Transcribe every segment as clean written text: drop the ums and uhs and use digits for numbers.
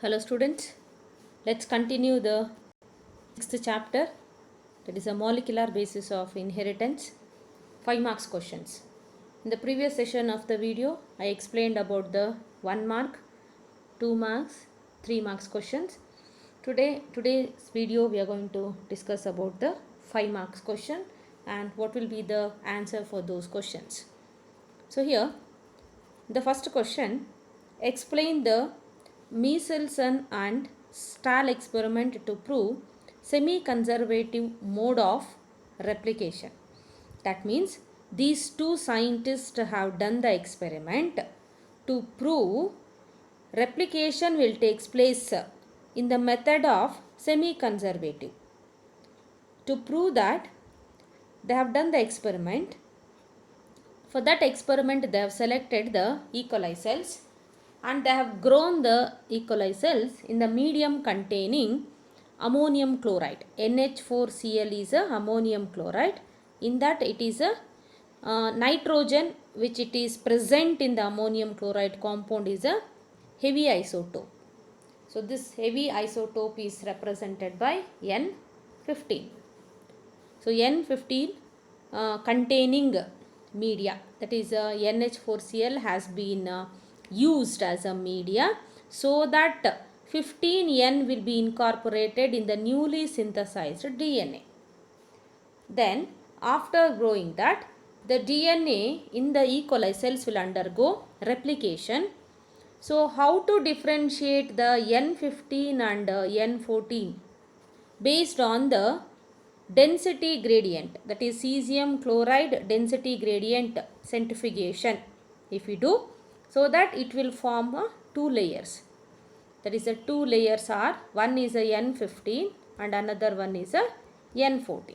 Hello students, let's continue the sixth chapter, that is a molecular basis of inheritance, 5 marks questions. In the previous session of the video, I explained about the 1 mark, 2 marks, 3 marks questions. Today's video we are going to discuss about the 5 marks question and what will be the answer for those questions. So here, the first question, explain the Michelson and Stahl experiment to prove semi-conservative mode of replication. That means these two scientists have done the experiment to prove replication will take place in the method of semi-conservative. To prove that, they have done the experiment. For that experiment, they have selected the E. coli cells and they have grown the E. coli cells in the medium containing ammonium chloride. NH4Cl is a ammonium chloride. In that it is a nitrogen which it is present in the ammonium chloride compound is a heavy isotope. So this heavy isotope is represented by N15. So N15 containing media, that is NH4Cl has been used as a media so that 15N will be incorporated in the newly synthesized DNA. Then after growing that, the DNA in the E. coli cells will undergo replication. So how to differentiate the N15 and N14 based on the density gradient, that is cesium chloride density gradient centrifugation if we do, so that it will form two layers. That is the two layers are, one is a N15 and another one is a N14.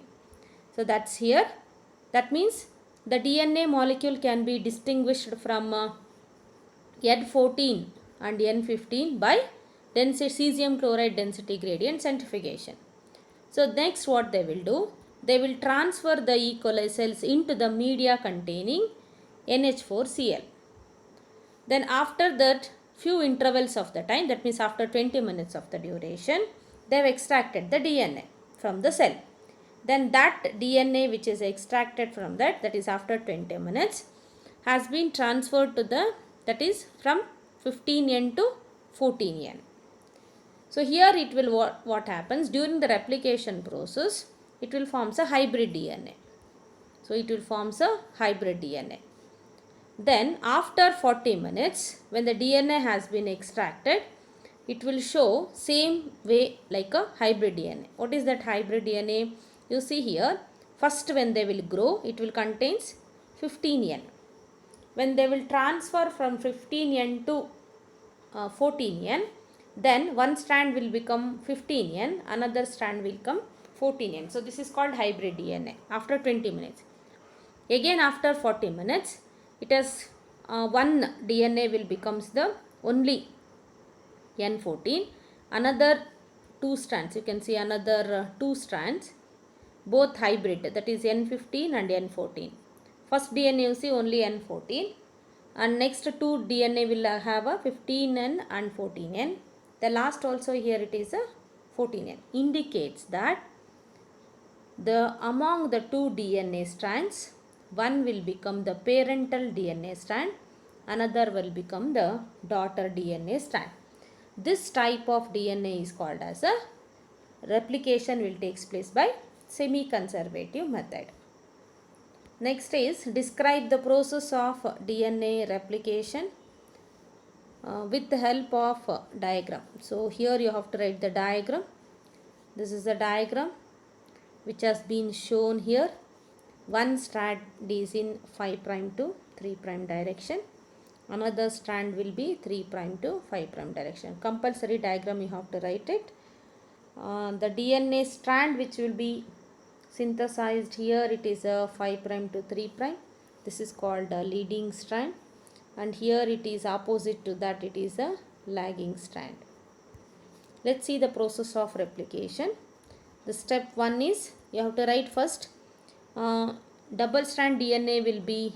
So that's here. That means the DNA molecule can be distinguished from N14 and N15 by cesium chloride density gradient centrifugation. So next what they will do, they will transfer the E. coli cells into the media containing NH4Cl. Then after that few intervals of the time, that means after 20 minutes of the duration, they have extracted the DNA from the cell. Then that DNA which is extracted from that is after 20 minutes, has been transferred to the, that is from 15N to 14N. So here it will what happens during the replication process, it will forms a hybrid DNA. So it will forms a hybrid DNA. Then after 40 minutes, when the DNA has been extracted, it will show same way like a hybrid DNA. What is that hybrid DNA? You see here, first when they will grow, it will contains 15N. When they will transfer from 15N to 14N, then one strand will become 15N, another strand will come 14N. So this is called hybrid DNA after 20 minutes. Again after 40 minutes, it has one DNA will becomes the only N14, another two strands, you can see another two strands, both hybrid, that is N15 and N14. First DNA you see only N14 and next two DNA will have a 15N and 14N. The last also here it is a 14N, indicates that among the two DNA strands, one will become the parental DNA strand, another will become the daughter DNA strand. This type of DNA is called as a replication will takes place by semi-conservative method. Next is describe the process of DNA replication with the help of diagram. So here you have to write the diagram. This is the diagram which has been shown here. One strand is in 5' to 3' direction. Another strand will be 3' to 5' direction. Compulsory diagram you have to write it. The DNA strand which will be synthesized here, it is a 5' to 3'. This is called a leading strand. And here it is opposite to that, it is a lagging strand. Let's see the process of replication. The step 1 is, you have to write first, double strand DNA will be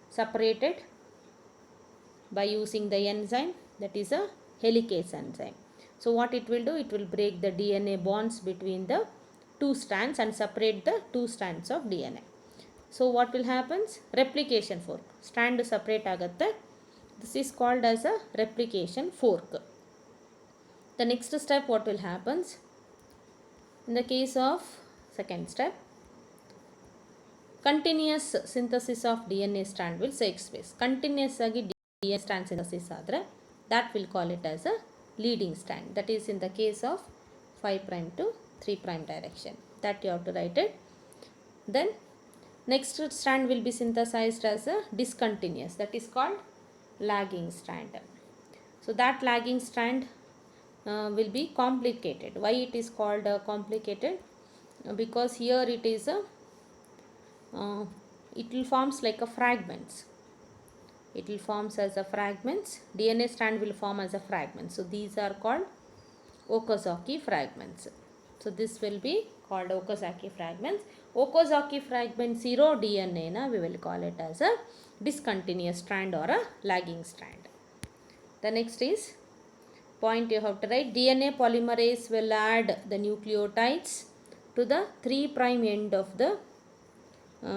separated by using the enzyme, that is a helicase enzyme. So what it will do, it will break the DNA bonds between the two strands and separate the two strands of DNA. So what will happen? Replication fork. Strand separate agatte. This is called as a replication fork. The next step, what will happen? In the case of second step, continuous synthesis of DNA strand will take place. Continuous agi DNA strand synthesis adre, that will call it as a leading strand. That is in the case of 5 prime to 3 prime direction. That you have to write it. Then next strand will be synthesized as a discontinuous. That is called lagging strand. So that lagging strand will be complicated. Why it is called complicated? Because here it is a it will forms like a fragments. It will forms as a fragments. DNA strand will form as a fragment. So these are called Okazaki fragments. So this will be called Okazaki fragments. Okazaki fragment 0 DNA na we will call it as a discontinuous strand or a lagging strand. The next is point you have to write, DNA polymerase will add the nucleotides to the 3 prime end of the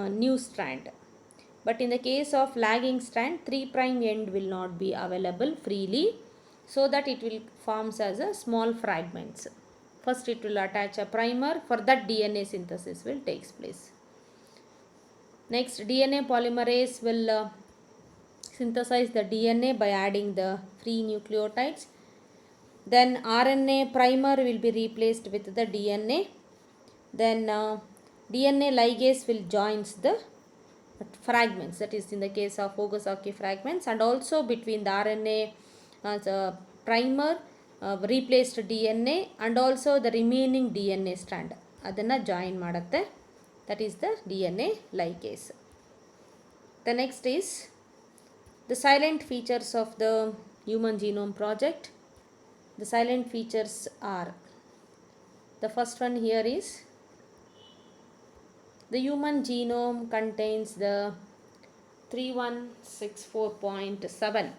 new strand. But in the case of lagging strand, 3 prime end will not be available freely, so that it will forms as a small fragments. First it will attach a primer, for that DNA synthesis will takes place. Next, DNA polymerase will synthesize the DNA by adding the free nucleotides. Then RNA primer will be replaced with the DNA. Then DNA ligase will joins the fragments. That is in the case of Okazaki fragments, and also between the RNA the primer replaced DNA and also the remaining DNA strand adanna join ಮಾಡುತ್ತೆ. That is the DNA ligase. The next is the silent features of the Human Genome Project. The silent features are, the first one here is, the human genome contains the 3164.7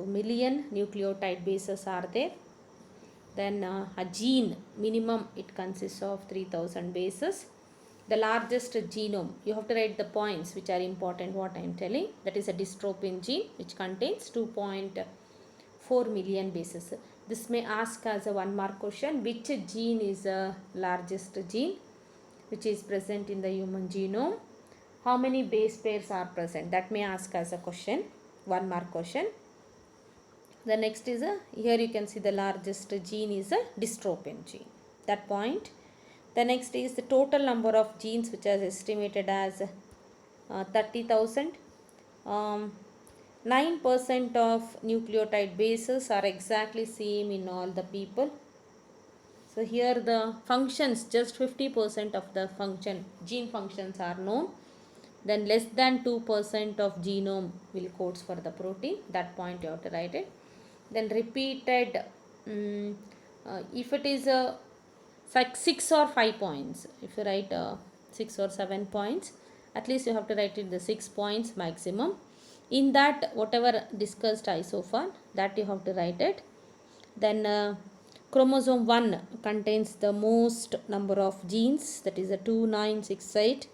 million nucleotide bases are there. Then a gene minimum it consists of 3000 bases. The largest genome, you have to write the points which are important what I am telling. That is a dystrophin gene which contains 2.4 million bases. This may ask as a 1 mark question, which gene is the largest gene which is present in the human genome. How many base pairs are present? That may ask as a question, 1 mark question. The next is here you can see the largest gene is a dystrophin gene. That point. The next is the total number of genes which is estimated as 30,000. 9% of nucleotide bases are exactly same in all the people. So here the functions, just 50% of the gene functions are known. Then less than 2% of genome will codes for the protein. That point you have to write it. Then repeated, if it is like 6 or 5 points, if you write 6 or 7 points, at least you have to write it the 6 points maximum. In that, whatever discussed I so far, that you have to write it. Then chromosome 1 contains the most number of genes, that is a 2968,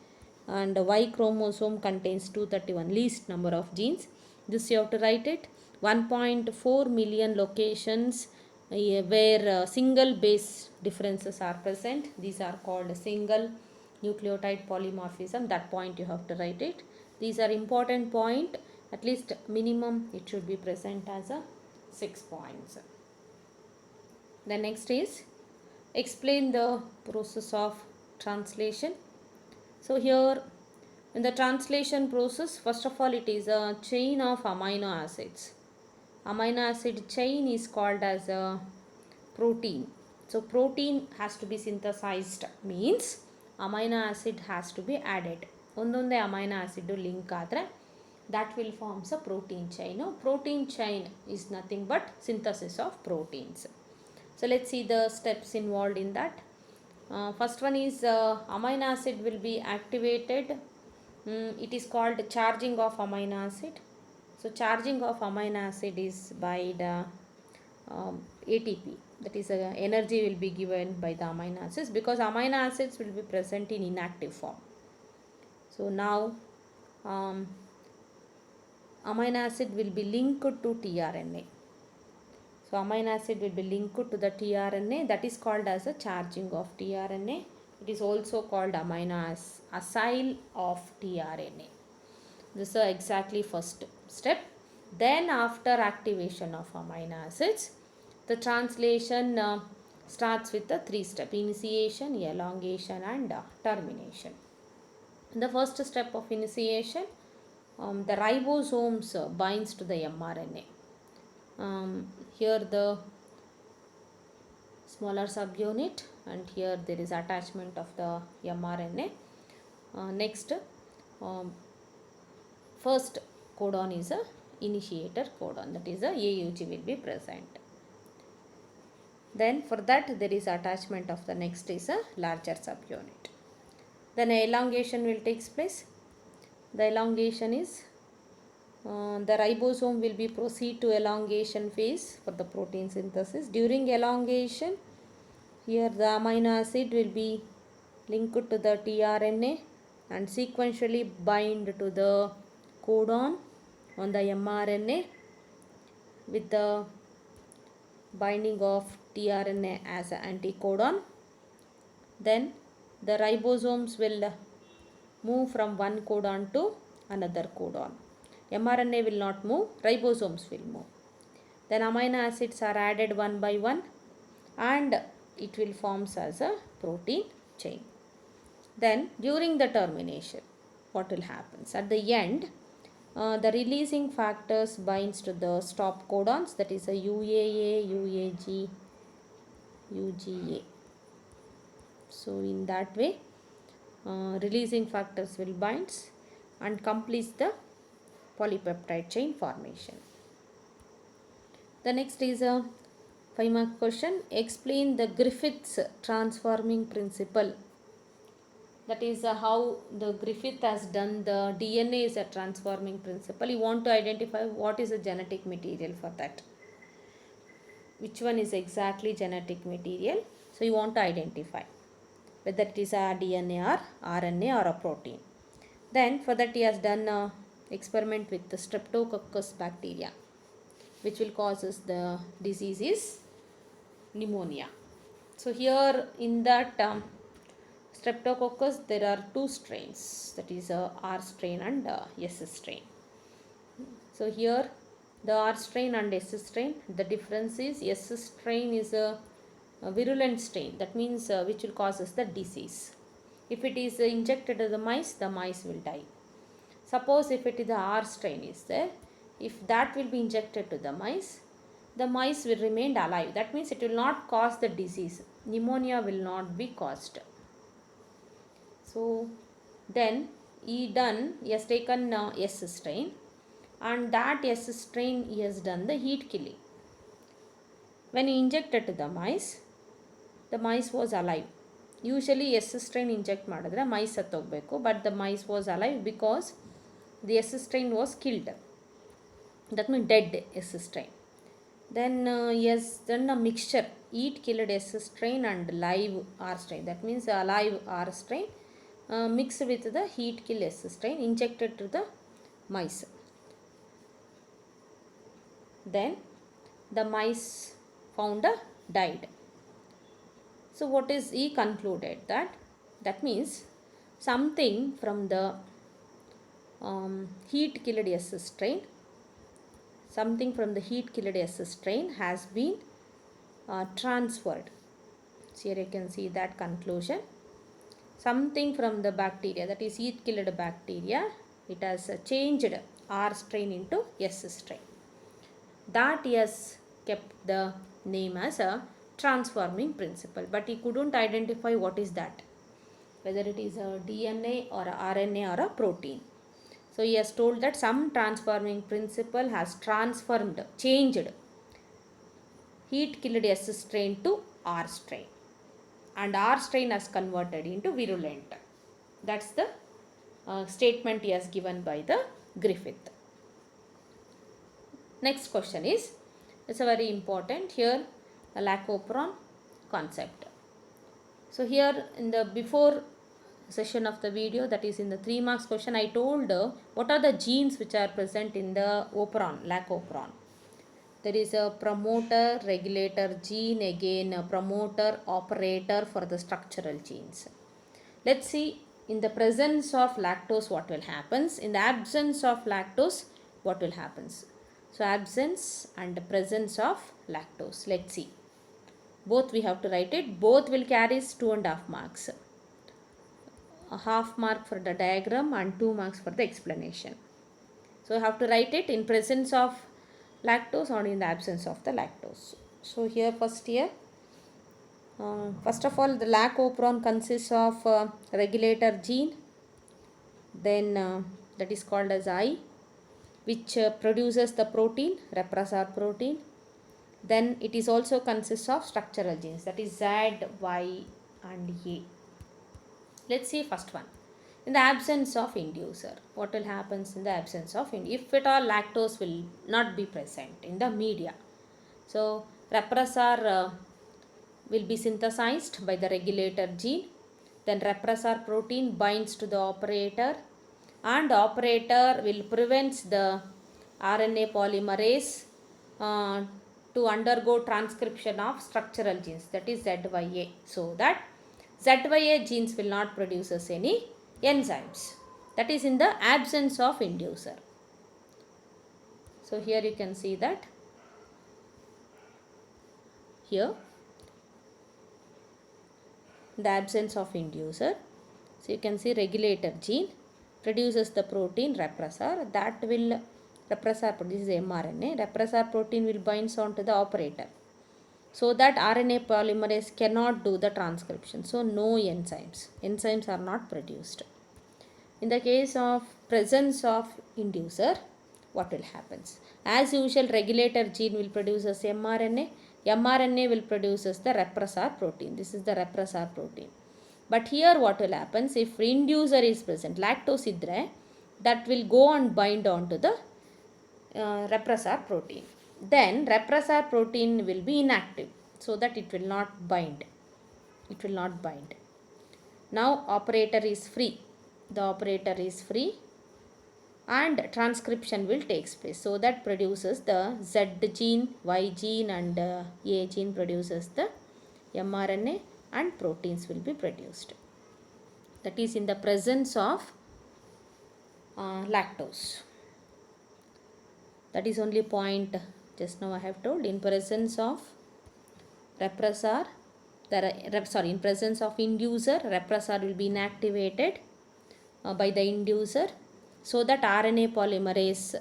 and Y chromosome contains 231, least number of genes. This you have to write it. 1.4 million locations where single base differences are present. These are called single nucleotide polymorphism. That point you have to write it. These are important point. At least minimum it should be present as a 6 points. The next is explain the process of translation. So here in the translation process, first of all it is a chain of amino acids. Amino acid chain is called as a protein. So protein has to be synthesized, means amino acid has to be added. Ondonde amino acid link ಆದರೆ that will forms a protein chain. Protein chain is nothing but synthesis of proteins. So let's see the steps involved in that. First one is amino acid will be activated. It is called charging of amino acid. So charging of amino acid is by the ATP, that is energy will be given by the amino acids, because amino acids will be present in inactive form. So now amino acid will be linked to tRNA. So amino acid will be linked to the tRNA, that is called as a charging of tRNA. It is also called amino acyl of tRNA. This is exactly first step. Then after activation of amino acids, the translation starts with the 3-step: initiation, elongation and termination. In the first step of initiation, the ribosomes binds to the mRNA. Here the smaller subunit, and here there is attachment of the mRNA. Next, first codon is a initiator codon, that is a AUG will be present. Then for that there is attachment of the next is a larger subunit. Then elongation will take place. The elongation is the ribosome will be proceed to elongation phase for the protein synthesis. During elongation, here the amino acid will be linked to the tRNA and sequentially bind to the codon on the mRNA with the binding of tRNA as an anticodon. Then the ribosomes will move from one codon to another codon. mRNA will not move, ribosomes will move. Then amino acids are added one by one and it will forms as a protein chain. Then during the termination, what will happen? At the end, the releasing factors binds to the stop codons, that is a UAA, UAG, UGA. So in that way, releasing factors will binds and completes the polypeptide chain formation. The next is a 5-mark question. Explain the Griffith's transforming principle. That is how the Griffith has done the DNA is a transforming principle. You want to identify what is a genetic material for that. Which one is exactly genetic material? So you want to identify whether it is a DNA or RNA or a protein. Then for that he has done an experiment with the Streptococcus bacteria, which will causes the disease is pneumonia. So here in that Streptococcus there are 2 strains, that is R strain and S strain. So here the R strain and S strain, the difference is S strain is a virulent strain, that means which will causes the disease. If it is injected to the mice will die. Suppose if it is the R strain is there, if that will be injected to the mice will remain alive. That means it will not cause the disease. Pneumonia will not be caused. So then he has taken S strain, and that S strain he has done the heat killing. When he injected to the mice was alive. Usually S strain inject ಮಾಡಿದ್ರೆ mice ಸತ್ತೋಗಬೇಕು, but the mice was alive because the S strain was killed. That means dead S strain. Then he has done a mixture, heat killed S strain and live R strain. That means alive R strain mixed with the heat kill S strain, injected to the mice. Then the mice found died. So what is he concluded? That means something from the heat killed S strain, something from the heat killed S strain has been transferred. So here you can see that conclusion. Something from the bacteria, that is heat killed bacteria, it has changed R strain into S strain. That he has kept the name as a transforming principle, but he couldn't identify what is that, whether it is a DNA or a RNA or a protein. So he has told that some transforming principle has changed heat killed S strain to R strain, and R strain has converted into virulent. That's the statement he has given by the Griffith. Next question is, It's a very important here, a Lac-Operon concept. So here in the before session of the video, that is in the 3 marks question, I told what are the genes which are present in the operon, Lac-Operon. There is a promoter regulator gene, again a promoter operator for the structural genes. Let's see in the presence of lactose what will happens, in the absence of lactose what will happens. So absence and presence of lactose. Let's see. Both we have to write it. Both will carry 2.5 marks. A half mark for the diagram and 2 marks for the explanation. So you have to write it in presence of lactose or in the absence of the lactose. So here first of all the Lac-Operon consists of regulator gene, then that is called as I, which produces the protein, repressor protein. Then it is also consists of structural genes, that is Z, Y and A. Let's see first one. In the absence of inducer, what will happen in the absence of if at all lactose will not be present in the media? So repressor will be synthesized by the regulator gene. Then repressor protein binds to the operator, and operator will prevent the RNA polymerase to undergo transcription of structural genes, that is ZYA, so that ZYA genes will not produce any enzymes. That is in the absence of inducer. So here you can see that here in the absence of inducer. So you can see regulator gene produces the protein repressor, that will repressor produces mRNA. Repressor protein will binds on to the operator, so that RNA polymerase cannot do the transcription. So no enzymes. Enzymes are not produced. In the case of presence of inducer, what will happen? As usual, regulator gene will produce as mRNA. mRNA will produce as the repressor protein. This is the repressor protein. But here what will happen? If inducer is present, lactose idre, that will go and bind on to the repressor protein. Then repressor protein will be inactive, so that it will not bind. It will not bind. Now operator is free. The operator is free and transcription will take place, so that produces the Z gene, Y gene and A gene produces the mRNA and proteins will be produced. That is in the presence of lactose. That is only point just now I have told. In presence of repressor, in presence of inducer, repressor will be inactivated by the inducer, so that RNA polymerase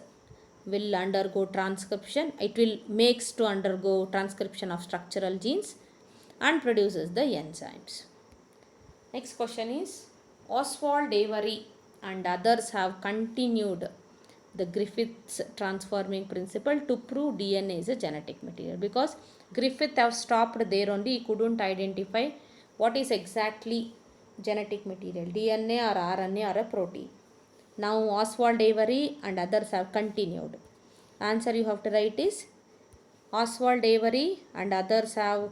will undergo transcription. It will makes to undergo transcription of structural genes and produces the enzymes. Next question is, Oswald Avery and others have continued the Griffith's transforming principle to prove DNA is a genetic material, because Griffith have stopped there only. He couldn't identify what is exactly genetic material, DNA or RNA or a protein. Now Oswald Avery and others have continued. Answer you have to write is, Oswald Avery and others have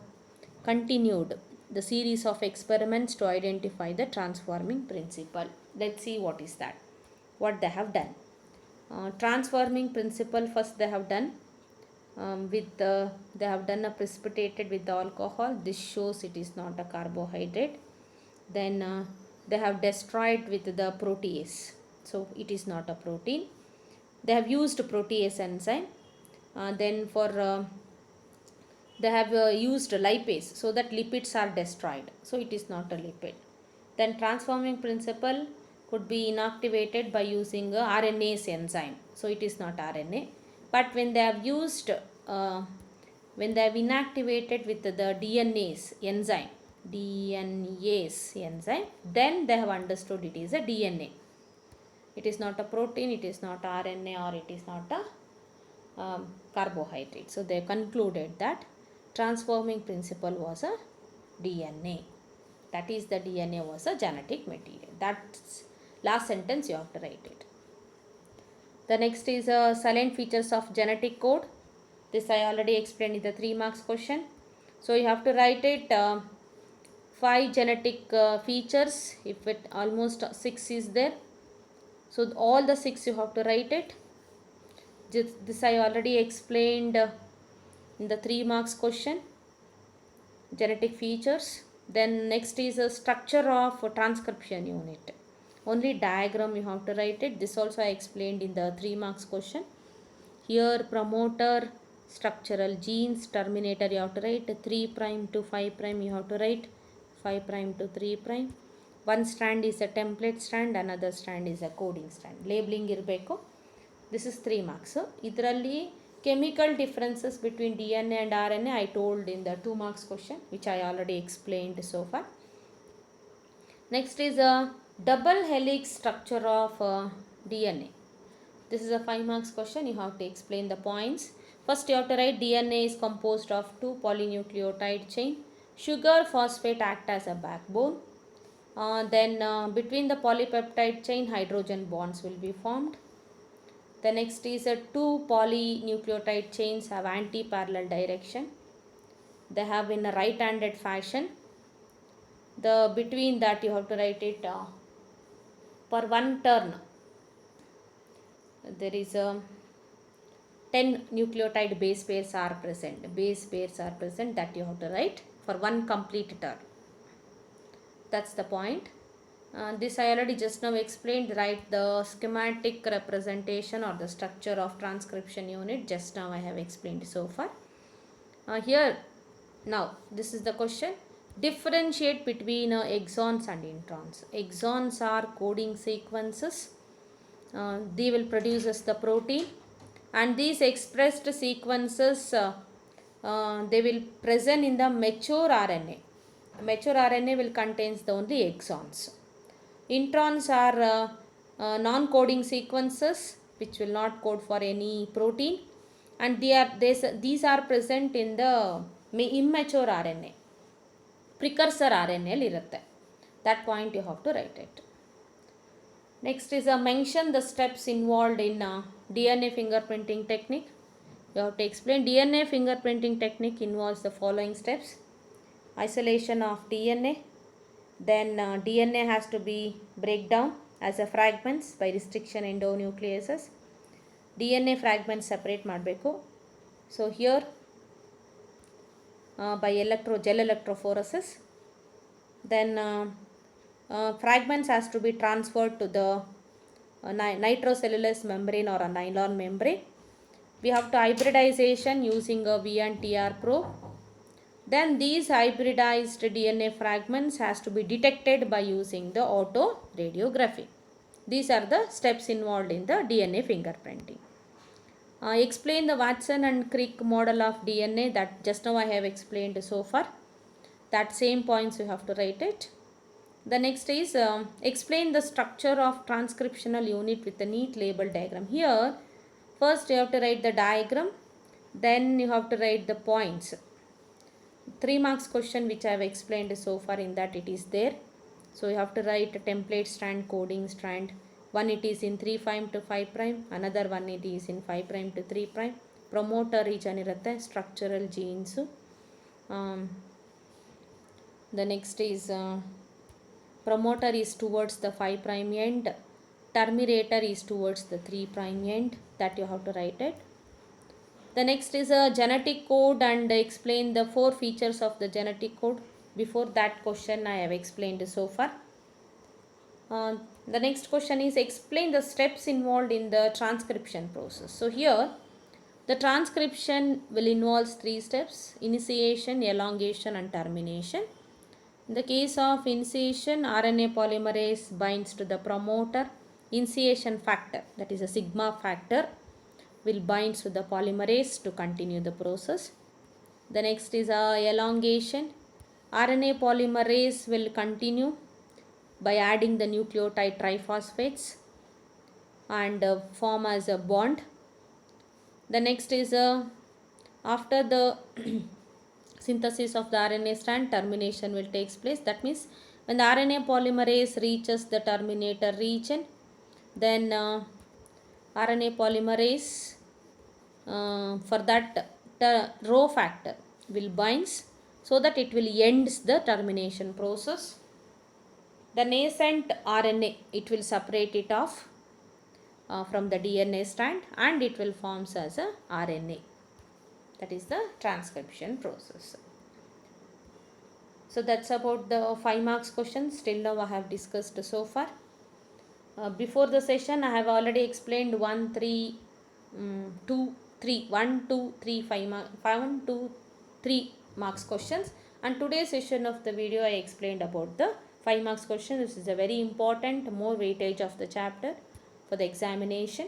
continued the series of experiments to identify the transforming principle. Let's see what is that, what they have done. Transforming principle first they have done they have done a precipitated with the alcohol. This shows it is not a carbohydrate. Then they have destroyed with the protease, so it is not a protein. They have used protease enzyme. Then for they have used lipase, so that lipids are destroyed, so it is not a lipid. Then transforming principle could be inactivated by using a RNase enzyme, so it is not RNA. But when they have used when they have inactivated with the DNase enzyme, then they have understood it is a DNA. It is not a protein, it is not RNA, or it is not a carbohydrate. So they concluded that transforming principle was a DNA. That is, the DNA was a genetic material. That's last sentence, you have to write it. The next is silent features of genetic code. This I already explained in the 3 marks question. So you have to write it 5 genetic features. If it almost 6 is there, so all the 6 you have to write it. This I already explained in the 3 marks question, genetic features. Then next is a structure of a transcription unit. Only diagram you have to write it. This also I explained in the 3 marks question. Here promoter, structural genes, terminator you have to write 3 prime to 5 prime, you have to write 5 prime to 3 prime. One strand is a template strand, another strand is a coding strand. Labeling irbeku. This is 3 marks. Idralli chemical differences between DNA and RNA I told in the 2 marks question, which I already explained so far. Next is a double helix structure of DNA. This is a 5 marks question. You have to explain the points. First you have to write DNA is composed of 2 polynucleotide chain. Sugar phosphate act as a backbone. Then between the polypeptide chain hydrogen bonds will be formed. The next is 2 polynucleotide chains have anti-parallel direction. They have in a right-handed fashion. The between that you have to write it per one turn. There is a 10 nucleotide base pairs are present. Base pairs are present, that you have to write for one complete turn. That's the point. This I already just now explained. Write the schematic representation or the structure of transcription unit. Just now I have explained so far. Here now this is the question. Differentiate between exons and introns. Exons are coding sequences. They will produce us the protein, and these expressed sequences they will present in the mature RNA. Mature RNA will contains the only exons. Introns are non-coding sequences which will not code for any protein, and these are present in the immature RNA. Precursor RNA irutte. That point you have to write it. Next is mention the steps involved in DNA fingerprinting technique. You have to explain. DNA fingerprinting technique involves the following steps. Isolation of DNA. Then DNA has to be break down as a fragments by restriction endonucleases. DNA fragments separate ಮಾಡಬೇಕು. So here by gel electrophoresis. Then fragments has to be transferred to the nitrocellulose membrane or a nylon membrane. We have to hybridization using a VNTR probe. Then these hybridized DNA fragments has to be detected by using the autoradiography. These are the steps involved in the DNA fingerprinting. Explain the Watson and Crick model of DNA that just now I have explained so far. That same points you have to write it. The next is explain the structure of transcriptional unit with a neat label diagram. Here first you have to write the diagram, then you have to write the points. 3 marks question which I have explained so far, in that it is there. So you have to write a template strand, coding strand. One it is in 3 prime to 5 prime, another one it is in 5 prime to 3 prime. Promoter region irutte, structural genes. The next is promoter is towards the 5 prime end, terminator is towards the 3 prime end, that you have to write it. The next is a genetic code and explain the 4 features of the genetic code. Before that question I have explained so far. The next question is explain the steps involved in the transcription process. So here the transcription will involve 3 steps: initiation, elongation and termination. In the case of initiation, RNA polymerase binds to the promoter. Initiation factor, that is a sigma factor, will bind to the polymerase to continue the process. The next is elongation. RNA polymerase will continue by adding the nucleotide triphosphates and form as a bond. The next is after the synthesis of the RNA strand, termination will take place. That means when the RNA polymerase reaches the terminator region, then RNA polymerase for that rho factor will binds so that it will ends the termination process. The nascent RNA, it will separate it off from the DNA strand and it will forms as a RNA. That is the transcription process. So that's about the 5 marks questions till now I have discussed so far. Before the session I have already explained 1, 3, 2, 3, 1, 2, 3, 5, 1, 2, 3 marks questions, and today's session of the video I explained about the 5 marks question. This is a very important, more weightage of the chapter for the examination.